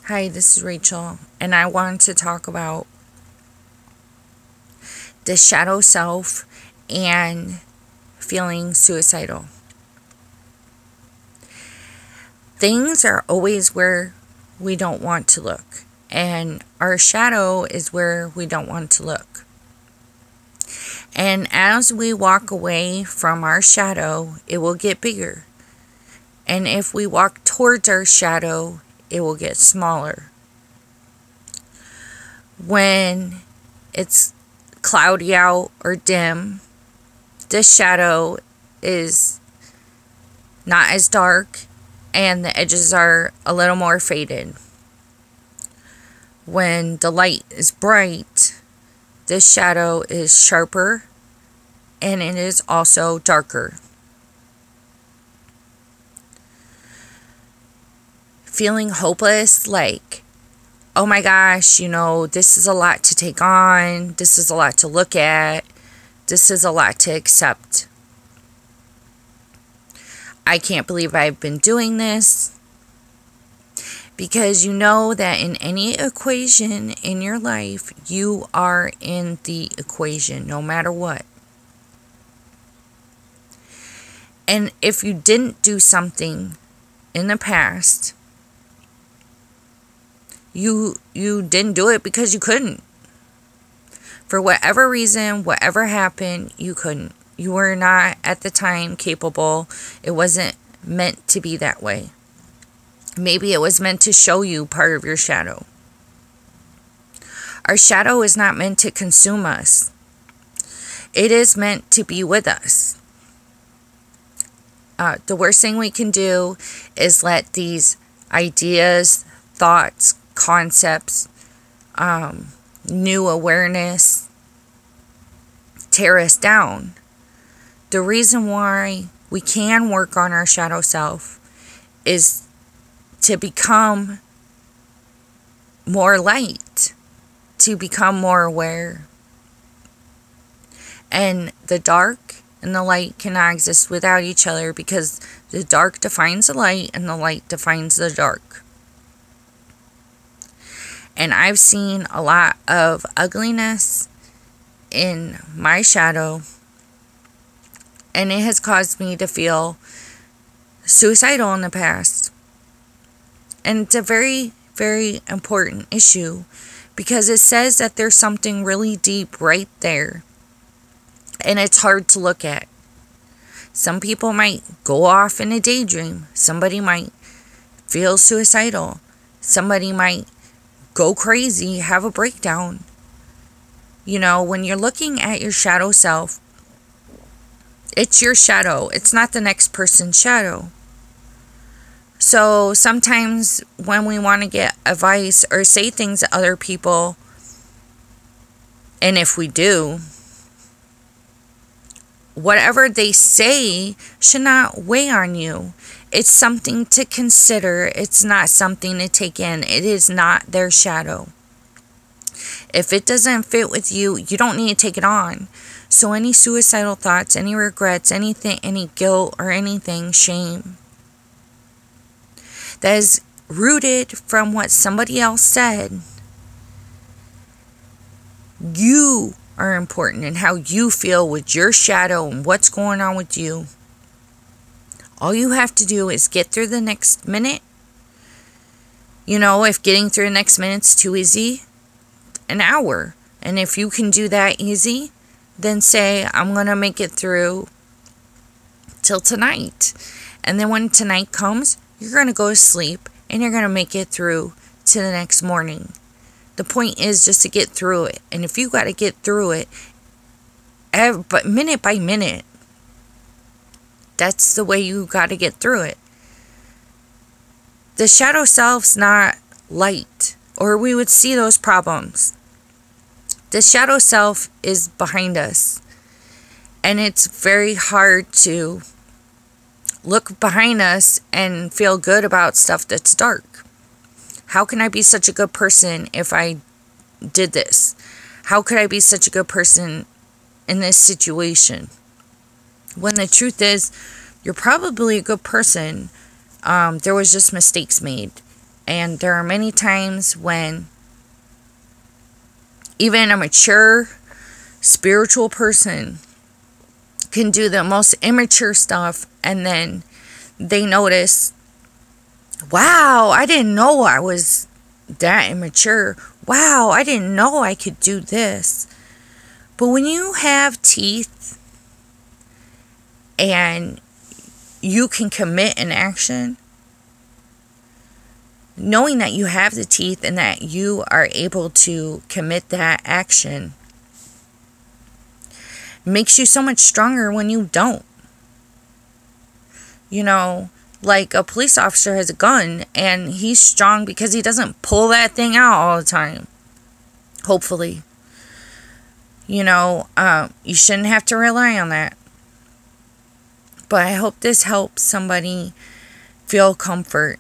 Hi, this is Rachel, and I wanted to talk about the shadow self and feeling suicidal. Things are always where we don't want to look, and our shadow is where we don't want to look. And as we walk away from our shadow, it will get bigger. And if we walk towards our shadow, it will get smaller. When it's cloudy out or dim, the shadow is not as dark and the edges are a little more faded. When the light is bright, the shadow is sharper and it is also darker. Feeling hopeless, like, oh my gosh, this is a lot to take on, this is a lot to look at, this is a lot to accept. I can't believe I've been doing this. Because you know that in any equation in your life, you are in the equation, no matter what. And if you didn't do something in the past, you didn't do it because you couldn't. For whatever reason, whatever happened, you couldn't. You were not at the time capable. It wasn't meant to be that way. Maybe it was meant to show you part of your shadow. Our shadow is not meant to consume us. It is meant to be with us. The worst thing we can do is let these ideas, thoughts, concepts, new awareness tear us down. The reason why we can work on our shadow self is to become more light, to become more aware. And the dark and the light cannot exist without each other, because the dark defines the light and the light defines the dark. And I've seen a lot of ugliness in my shadow, and it has caused me to feel suicidal in the past. And it's a very, very important issue, because it says that there's something really deep right there, and it's hard to look at. Some people might go off in a daydream. Somebody might feel suicidal. Somebody might go crazy, have a breakdown. When you're looking at your shadow self, it's your shadow. It's not the next person's shadow. So sometimes when we want to get advice or say things to other people, and if we do, whatever they say should not weigh on you. It's something to consider. It's not something to take in. It is not their shadow. If it doesn't fit with you, you don't need to take it on. So any suicidal thoughts, any regrets, anything, any guilt or anything, shame, that is rooted from what somebody else said, you are important and how you feel with your shadow and what's going on with you. All you have to do is get through the next minute. If getting through the next minute's too easy, an hour. And if you can do that easy, then say, I'm going to make it through till tonight. And then when tonight comes, you're going to go to sleep and you're going to make it through to the next morning. The point is just to get through it. And if you got to get through it, but minute by minute, that's the way you got to get through it. The shadow self's not light, or we would see those problems. The shadow self is behind us. And it's very hard to look behind us and feel good about stuff that's dark. How can I be such a good person if I did this? How could I be such a good person in this situation? When the truth is, you're probably a good person. There was just mistakes made. And there are many times when even a mature spiritual person can do the most immature stuff, and then they notice, wow, I didn't know I was that immature. Wow, I didn't know I could do this. But when you have teeth and you can commit an action, knowing that you have the teeth and that you are able to commit that action makes you so much stronger when you don't. You know, like a police officer has a gun and he's strong because he doesn't pull that thing out all the time. Hopefully. You know, you shouldn't have to rely on that. But I hope this helps somebody feel comfort